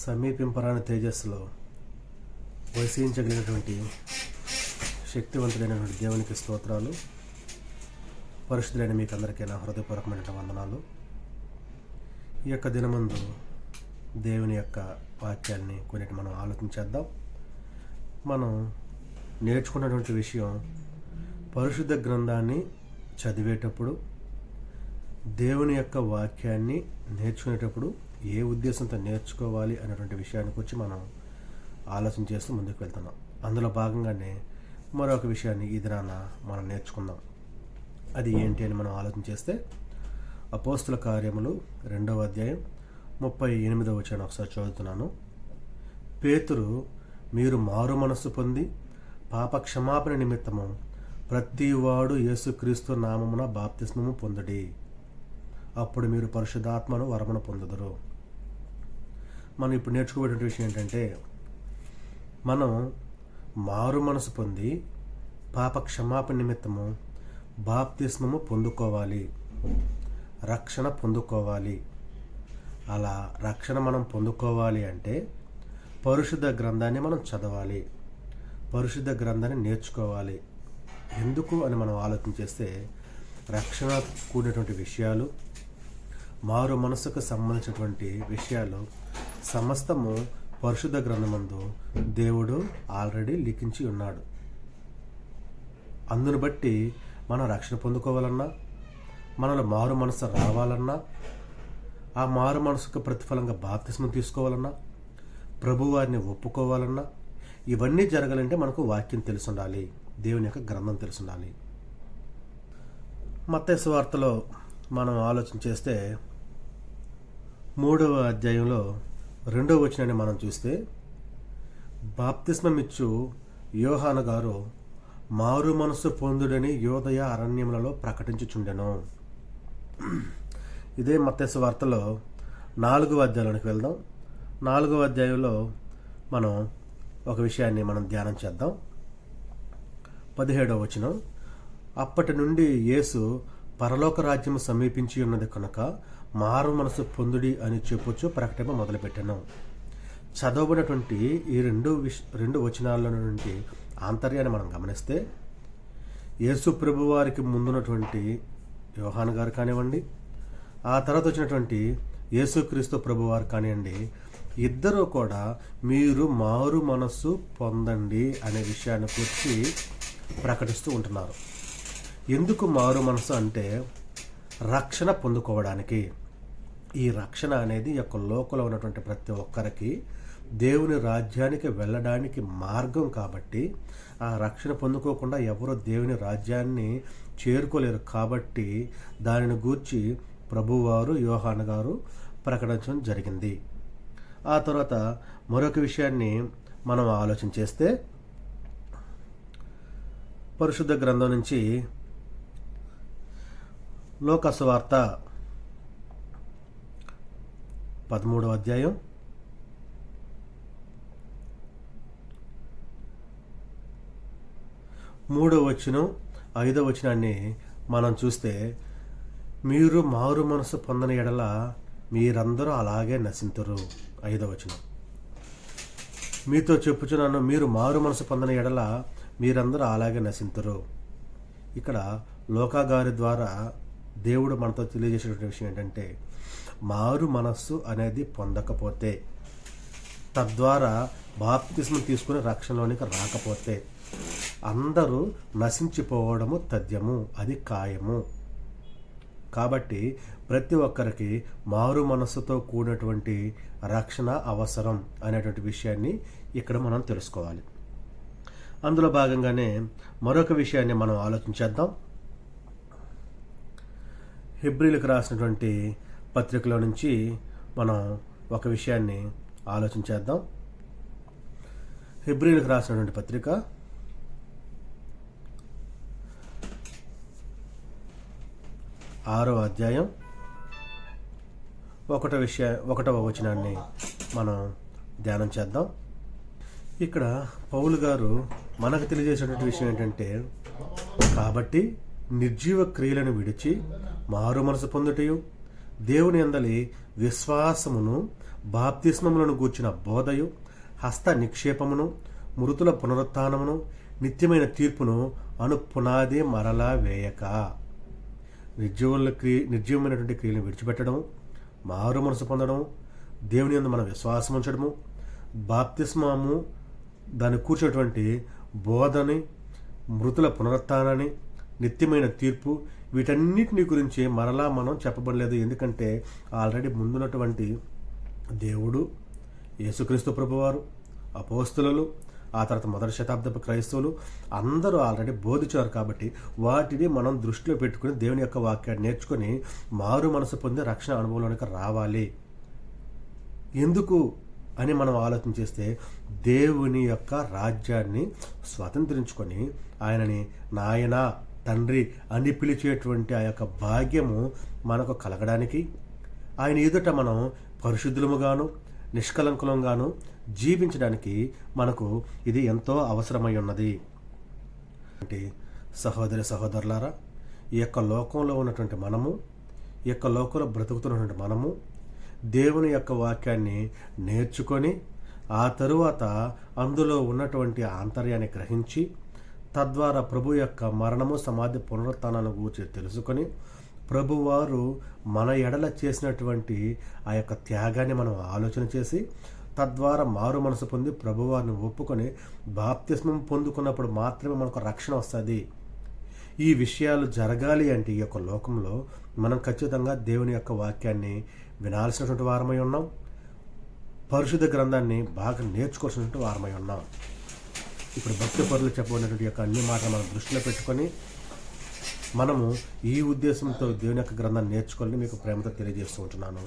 సమీపింపరాని తేజస్సులో వసించగలిగినటువంటి శక్తివంతుడైనటువంటి దేవునికి స్తోత్రాలు. పరిశుద్ధులైన మీకు అందరికీ నా హృదయపూర్వకమైన వందనాలు. ఈ యొక్క దినమందు దేవుని యొక్క వాక్యాన్ని కొన్నిటి మనం ఆలోచించేద్దాం. మనం నేర్చుకున్నటువంటి విషయం, పరిశుద్ధ గ్రంథాన్ని చదివేటప్పుడు, దేవుని యొక్క వాక్యాన్ని నేర్చుకునేటప్పుడు ఏ ఉద్దేశంతో నేర్చుకోవాలి అనేటువంటి విషయాన్ని గురించి మనం ఆలోచన చేస్తూ ముందుకు వెళ్తున్నాం. అందులో భాగంగానే మరొక విషయాన్ని ఈ దినాన మనం నేర్చుకుందాం. అది ఏంటి అని మనం ఆలోచన చేస్తే, అపోస్తుల కార్యములు 2వ అధ్యాయం 38వ వచనం ఒకసారి చదువుతున్నాను. పేతురు, మీరు మారు మనస్సు పొంది పాప క్షమాపణ నిమిత్తము ప్రతివాడు యేసుక్రీస్తు నామమున బాప్తిస్మము పొందుడి, అప్పుడు మీరు పరిశుద్ధాత్మను వరమును పొందుదురు. మనం ఇప్పుడు నేర్చుకోబోయే విషయం ఏంటంటే, మనం మారు మనసు పొంది పాప క్షమాపణ నిమిత్తము బాప్తిస్మము పొందుకోవాలి, రక్షణ పొందుకోవాలి. అలా రక్షణ మనం పొందుకోవాలి అంటే పరిశుద్ధ గ్రంథాన్ని మనం చదవాలి, పరిశుద్ధ గ్రంథాన్ని నేర్చుకోవాలి. ఎందుకు అని మనం ఆలోచన చేస్తే, రక్షణ కూడినటువంటి విషయాలు, మారు మనసుకు సంబంధించినటువంటి విషయాలు సమస్తము పరిశుద్ధ గ్రంథమందు దేవుడు ఆల్రెడీ లిఖించి ఉన్నాడు. అందును బట్టి మనం రక్షణ పొందుకోవాలన్నా, మనలో మారు మనసు రావాలన్నా, ఆ మారు మనసుకు ప్రతిఫలంగా బాప్తిస్మం తీసుకోవాలన్నా, ప్రభువారిని ఒప్పుకోవాలన్నా, ఇవన్నీ జరగాలంటే మనకు వాక్యం తెలిసి ఉండాలి, దేవుని యొక్క గ్రంథం తెలిసి ఉండాలి. మత్తయి సువార్తలో మనం ఆలోచన చేస్తే 3వ అధ్యాయంలో 2వ వచనాన్ని మనం చూస్తే, బాప్తిస్మం ఇచ్చు యోహాను గారు మారు మనసు పొందుడని యోదయ అరణ్యములలో ప్రకటించుచుండెను. ఇదే మత్తయి సువార్తలో 4వ అధ్యాయంలోనికి వెళ్దాం. 4వ అధ్యాయంలో మనం ఒక విషయాన్ని మనం ధ్యానం చేద్దాం. 17వ వచనం, అప్పటి నుండి యేసు పరలోక రాజ్యము సమీపించి ఉన్నది కనుక మారు మనసు పొందుడి అని చెప్పుచు ప్రకటన మొదలుపెట్టాను. చదవబడినటువంటి ఈ రెండు వచనాల నుండి ఆంతర్యాన్ని మనం గమనిస్తే, యేసు ప్రభు వారికి ముందున్నటువంటి యోహాను గారు కానివ్వండి, ఆ తర్వాత వచ్చినటువంటి యేసుక్రీస్తు ప్రభు వారు కానివ్వండి, ఇద్దరూ కూడా మీరు మారు మనస్సు పొందండి అనే విషయాన్ని గురించి ప్రకటిస్తూ ఉంటున్నారు. ఎందుకు మారు మనసు అంటే, రక్షణ పొందుకోవడానికి. ఈ రక్షణ అనేది ఈ యొక్క లోకంలో ఉన్నటువంటి ప్రతి ఒక్కరికి దేవుని రాజ్యానికి వెళ్ళడానికి మార్గం కాబట్టి, ఆ రక్షణ పొందుకోకుండా ఎవరో దేవుని రాజ్యాన్ని చేరుకోలేరు. కాబట్టి దానిని గూర్చి ప్రభువారు యోహాను గారు ప్రకటించడం జరిగింది. ఆ తర్వాత మరొక విషయాన్ని మనం ఆలోచన చేస్తే, పరిశుద్ధ గ్రంథం నుంచి లోకాసు వార్త 13వ అధ్యాయం 3వ వచనం 5వ వచనాన్ని మనం చూస్తే, మీరు మారు మనసు పొందని ఎడల మీరందరూ అలాగే నశింతురు. 5వ వచనం, మీతో చెప్పుచున్నాను, మీరు మారు మనసు పొందని ఎడల మీరందరూ అలాగే నశింతురు. ఇక్కడ లోకా గారి ద్వారా దేవుడు మనతో తెలియజేసేటువంటి విషయం ఏంటంటే, మారు మనస్సు అనేది పొందకపోతే, తద్వారా బాప్తిస్మం తీసుకుని రక్షణలోనికి రాకపోతే అందరూ నశించిపోవడము తథ్యము, అది ఖాయము. కాబట్టి ప్రతి ఒక్కరికి మారు మనస్సుతో కూడినటువంటి రక్షణ అవసరం అనేటువంటి విషయాన్ని ఇక్కడ మనం తెలుసుకోవాలి. అందులో భాగంగానే మరొక విషయాన్ని మనం ఆలోచించేద్దాం. హెబ్రీలకు రాసినటువంటి పత్రికలో నుంచి మనం ఒక విషయాన్ని ఆలోచించేద్దాం. హెబ్రీలకు రాసినటువంటి పత్రిక 6వ అధ్యాయం 1వ వచనాన్ని మనం ధ్యానం చేద్దాం. ఇక్కడ పౌలు గారు మనకు తెలియజేసినటువంటి విషయం ఏంటంటే, కాబట్టి నిర్జీవ క్రియలను విడిచి మారు మనసు పొందుటయు దేవుని యందలి విశ్వాసమును బాప్తిస్మములను గూర్చిన బోధయు, హస్త నిక్షేపమును, మృతుల పునరుత్థానమును, నిత్యమైన తీర్పును అను పునాది మరలా వేయక, నిర్జీవమైనటువంటి క్రియలను విడిచిపెట్టడం, మారు మనసు పొందడం, దేవుని యందు మన విశ్వాసం ఉంచడము, బాప్తిస్మము దాన్ని కూర్చున్నటువంటి బోధని, మృతుల పునరుత్థానాన్ని, నిత్యమైన తీర్పు, వీటన్నిటిని గురించి మరలా మనం చెప్పబడలేదు. ఎందుకంటే ఆల్రెడీ ముందున్నటువంటి దేవుడు, యేసుక్రీస్తు ప్రభువారు, అపోస్తులు, ఆ తర్వాత మొదటి శతాబ్దపు క్రైస్తవులు అందరూ ఆల్రెడీ బోధించారు. కాబట్టి వాటిని మనం దృష్టిలో పెట్టుకుని దేవుని యొక్క వాక్యాన్ని నేర్చుకొని మారు మనసు పొంది రక్షణ అనుభవంలోనికి రావాలి. ఎందుకు అని మనం ఆలోచన చేస్తే, దేవుని యొక్క రాజ్యాన్ని స్వతంత్రించుకొని ఆయనని నాయన, తండ్రి అని పిలిచేటువంటి ఆ యొక్క భాగ్యము మనకు కలగడానికి, ఆయన ఎదుట మనం పరిశుద్ధులముగాను నిష్కలంకులంగాను జీవించడానికి మనకు ఇది ఎంతో అవసరమై ఉన్నది. అంటే సహోదరి సహోదరులారా, ఈ యొక్క లోకంలో ఉన్నటువంటి మనము, ఈ యొక్క లోకంలో బ్రతుకుతున్నటువంటి మనము దేవుని యొక్క వాక్యాన్ని నేర్చుకొని ఆ తరువాత అందులో ఉన్నటువంటి ఆంతర్యాన్ని గ్రహించి తద్వారా ప్రభు యొక్క మరణము, సమాధి, పునరుత్థానాన్ని గురించి తెలుసుకొని ప్రభువారు మన ఎడల చేసినటువంటి ఆ యొక్క త్యాగాన్ని మనం ఆలోచన చేసి తద్వారా మారు మనసు పొంది ప్రభువారిని ఒప్పుకొని బాప్తిస్మం పొందుకున్నప్పుడు మాత్రమే మనకు రక్షణ వస్తుంది. ఈ విషయాలు జరగాలి అంటే ఈ యొక్క లోకంలో మనం ఖచ్చితంగా దేవుని యొక్క వాక్యాన్ని వినాల్సినటువంటి వారమై ఉన్నాం. పరిశుద్ధ గ్రంథాన్ని బాగా నేర్చుకోవాల్సినటువంటి వారమై ఉన్నాం. ఇప్పుడు భక్తి పరులు చెప్పబడినటువంటి యొక్క అన్ని మాటలు మనం దృష్టిలో పెట్టుకొని మనము ఈ ఉద్దేశంతో దేవుని యొక్క గ్రంథాన్ని నేర్చుకోవాలని మీకు ప్రేమతో తెలియజేస్తూ ఉంటున్నాను.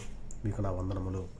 మీకు నా వందనములు.